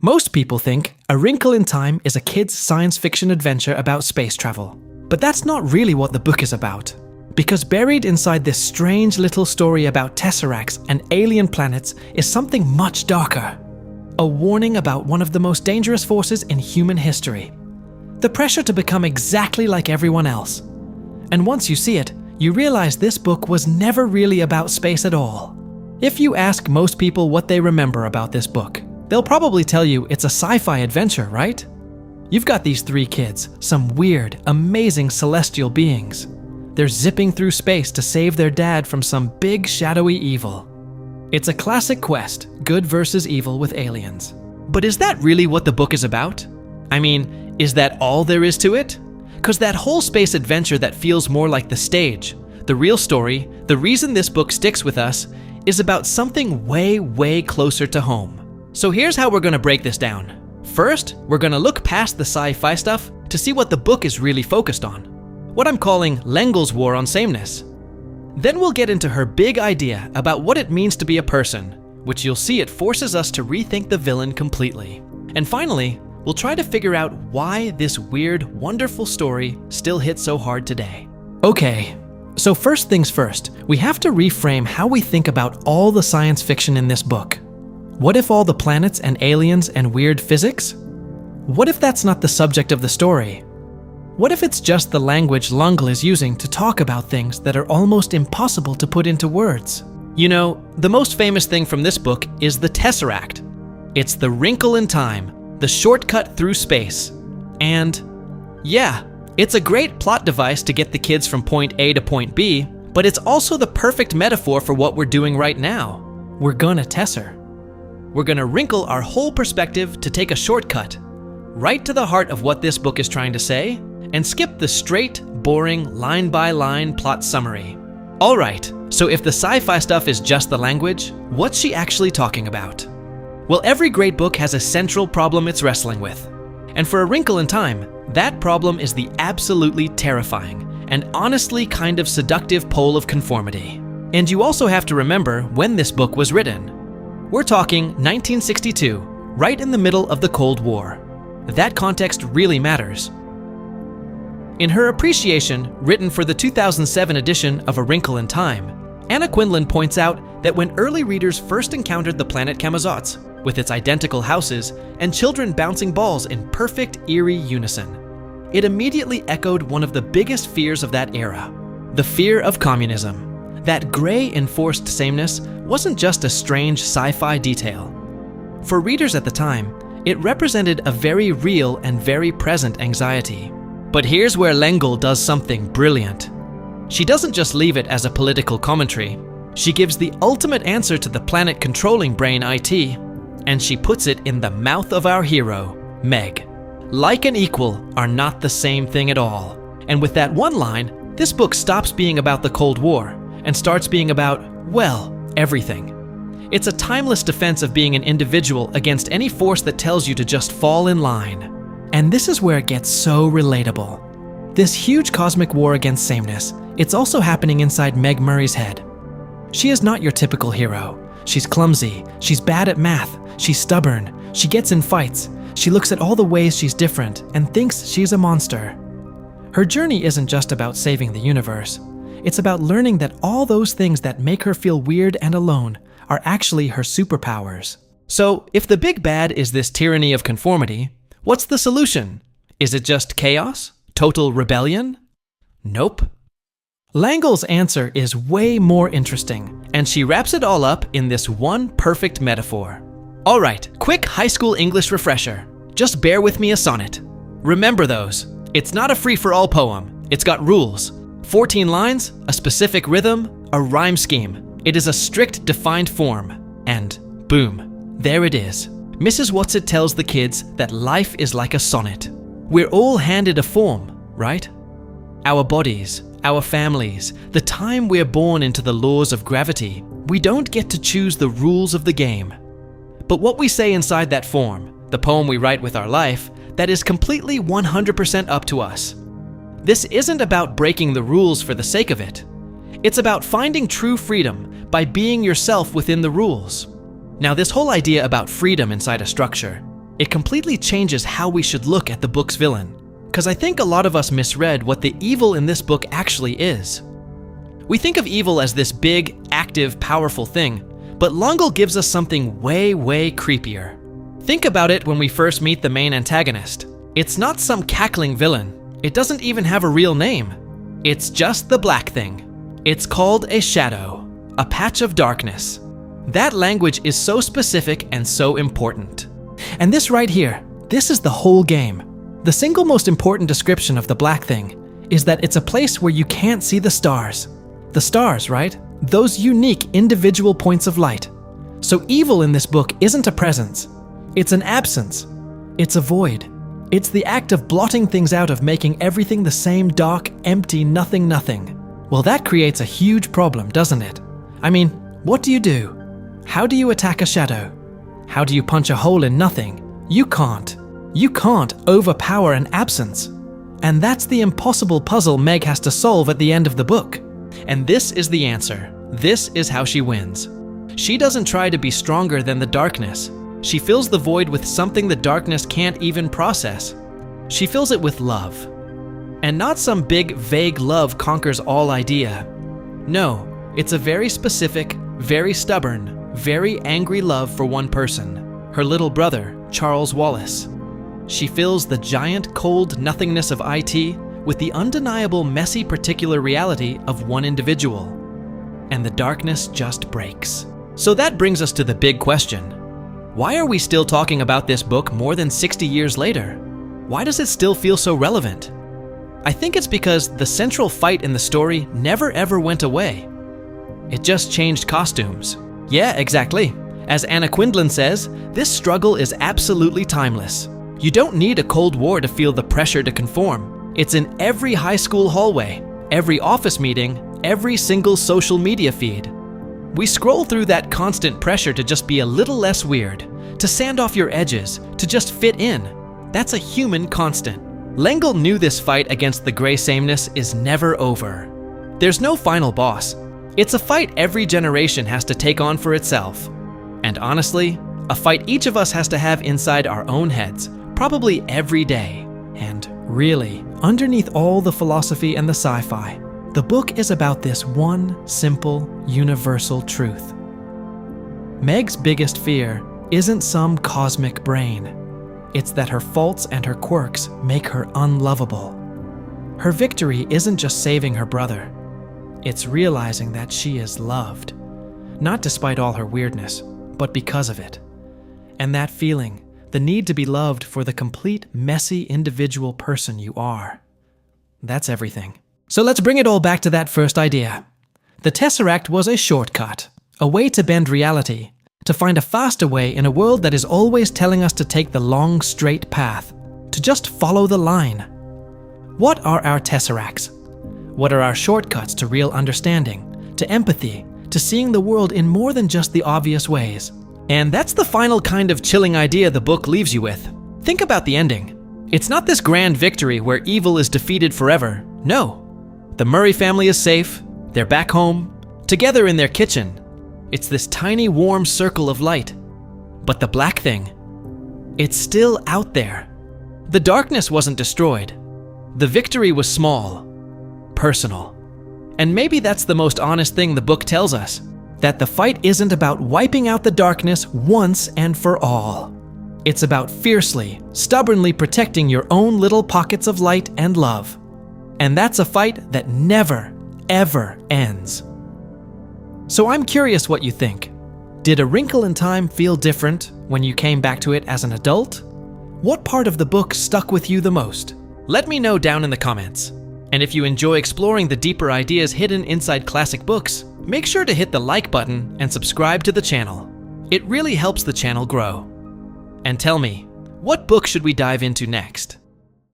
Most people think A Wrinkle in Time is a kid's science fiction adventure about space travel. But that's not really what the book is about. Because buried inside this strange little story about tesseracts and alien planets is something much darker. A warning about one of the most dangerous forces in human history. The pressure to become exactly like everyone else. And once you see it, you realize this book was never really about space at all. If you ask most people what they remember about this book, they'll probably tell you it's a sci-fi adventure, right? You've got these three kids, some weird, amazing celestial beings. They're zipping through space to save their dad from some big shadowy evil. It's a classic quest, good versus evil with aliens. But is that really what the book is about? I mean, is that all there is to it? 'Cause that whole space adventure that feels more like the stage, the real story, the reason this book sticks with us, is about something way, way closer to home. So here's how we're gonna break this down. First, we're gonna look past the sci-fi stuff to see what the book is really focused on. What I'm calling L'Engle's war on sameness. Then we'll get into her big idea about what it means to be a person, which you'll see it forces us to rethink the villain completely. And finally, we'll try to figure out why this weird, wonderful story still hits so hard today. Okay, so first things first, we have to reframe how we think about all the science fiction in this book. What if all the planets and aliens and weird physics? What if that's not the subject of the story? What if it's just the language L'Engle is using to talk about things that are almost impossible to put into words? You know, the most famous thing from this book is the tesseract. It's the wrinkle in time, the shortcut through space. And yeah, it's a great plot device to get the kids from point A to point B, but it's also the perfect metaphor for what we're doing right now. We're gonna tesser. We're gonna wrinkle our whole perspective to take a shortcut, right to the heart of what this book is trying to say, and skip the straight, boring, line-by-line plot summary. Alright, so if the sci-fi stuff is just the language, what's she actually talking about? Well, every great book has a central problem it's wrestling with. And for A Wrinkle in Time, that problem is the absolutely terrifying and honestly kind of seductive pole of conformity. And you also have to remember when this book was written. We're talking 1962, right in the middle of the Cold War. That context really matters. In her appreciation, written for the 2007 edition of A Wrinkle in Time, Anna Quindlen points out that when early readers first encountered the planet Camazotz, with its identical houses and children bouncing balls in perfect, eerie unison, it immediately echoed one of the biggest fears of that era, the fear of communism. That gray enforced sameness wasn't just a strange sci-fi detail. For readers at the time, it represented a very real and very present anxiety. But here's where L'Engle does something brilliant. She doesn't just leave it as a political commentary. She gives the ultimate answer to the planet-controlling brain IT, and she puts it in the mouth of our hero, Meg. Like and equal are not the same thing at all. And with that one line, this book stops being about the Cold War and starts being about, well, everything. It's a timeless defense of being an individual against any force that tells you to just fall in line. And this is where it gets so relatable. This huge cosmic war against sameness, it's also happening inside Meg Murray's head. She is not your typical hero. She's clumsy, she's bad at math, she's stubborn, she gets in fights, she looks at all the ways she's different and thinks she's a monster. Her journey isn't just about saving the universe. It's about learning that all those things that make her feel weird and alone are actually her superpowers. So, if the big bad is this tyranny of conformity, what's the solution? Is it just chaos? Total rebellion? Nope. L'Engle's answer is way more interesting, and she wraps it all up in this one perfect metaphor. Alright, quick high school English refresher. Just bear with me a sonnet. Remember those. It's not a free-for-all poem. It's got rules. 14 lines, a specific rhythm, a rhyme scheme. It is a strict defined form. And boom, there it is. Mrs. Watson tells the kids that life is like a sonnet. We're all handed a form, right? Our bodies, our families, the time we're born into the laws of gravity. We don't get to choose the rules of the game. But what we say inside that form, the poem we write with our life, that is completely 100% up to us. This isn't about breaking the rules for the sake of it. It's about finding true freedom by being yourself within the rules. Now, this whole idea about freedom inside a structure, It completely changes how we should look at the book's villain, because I think a lot of us misread what the evil in this book actually is. We think of evil as this big, active, powerful thing, but L'Engle gives us something way, way creepier. Think about it when we first meet the main antagonist. It's not some cackling villain. It doesn't even have a real name. It's just the black thing. It's called a shadow, a patch of darkness. That language is so specific and so important. And this right here, this is the whole game. The single most important description of the black thing is that it's a place where you can't see the stars. The stars, right? Those unique individual points of light. So evil in this book isn't a presence. It's an absence. It's a void. It's the act of blotting things out, of making everything the same dark, empty, nothing. Well, that creates a huge problem, doesn't it? I mean, what do you do? How do you attack a shadow? How do you punch a hole in nothing? You can't. You can't overpower an absence. And that's the impossible puzzle Meg has to solve at the end of the book. And this is the answer. This is how she wins. She doesn't try to be stronger than the darkness. She fills the void with something the darkness can't even process. She fills it with love. And not some big, vague love conquers all idea. No, it's a very specific, very stubborn, very angry love for one person, her little brother, Charles Wallace. She fills the giant, cold nothingness of IT with the undeniable, messy, particular reality of one individual. And the darkness just breaks. So that brings us to the big question. Why are we still talking about this book more than 60 years later? Why does it still feel so relevant? I think it's because the central fight in the story never ever went away. It just changed costumes. Yeah, exactly. As Anna Quindlen says, this struggle is absolutely timeless. You don't need a Cold War to feel the pressure to conform. It's in every high school hallway, every office meeting, every single social media feed. We scroll through that constant pressure to just be a little less weird, to sand off your edges, to just fit in. That's a human constant. L'Engle knew this fight against the gray sameness is never over. There's no final boss. It's a fight every generation has to take on for itself. And honestly, a fight each of us has to have inside our own heads, probably every day. And really, underneath all the philosophy and the sci-fi, the book is about this one simple, universal truth. Meg's biggest fear isn't some cosmic brain. It's that her faults and her quirks make her unlovable. Her victory isn't just saving her brother. It's realizing that she is loved. Not despite all her weirdness, but because of it. And that feeling, the need to be loved for the complete, messy, individual person you are. That's everything. So let's bring it all back to that first idea. The tesseract was a shortcut, a way to bend reality, to find a faster way in a world that is always telling us to take the long, straight path, to just follow the line. What are our tesseracts? What are our shortcuts to real understanding, to empathy, to seeing the world in more than just the obvious ways? And that's the final kind of chilling idea the book leaves you with. Think about the ending. It's not this grand victory where evil is defeated forever. No. The Murray family is safe, they're back home, together in their kitchen. It's this tiny warm circle of light. But the black thing, it's still out there. The darkness wasn't destroyed. The victory was small, personal. And maybe that's the most honest thing the book tells us, that the fight isn't about wiping out the darkness once and for all. It's about fiercely, stubbornly protecting your own little pockets of light and love. And that's a fight that never, ever ends. So I'm curious what you think. Did A Wrinkle in Time feel different when you came back to it as an adult? What part of the book stuck with you the most? Let me know down in the comments. And if you enjoy exploring the deeper ideas hidden inside classic books, make sure to hit the like button and subscribe to the channel. It really helps the channel grow. And tell me, what book should we dive into next?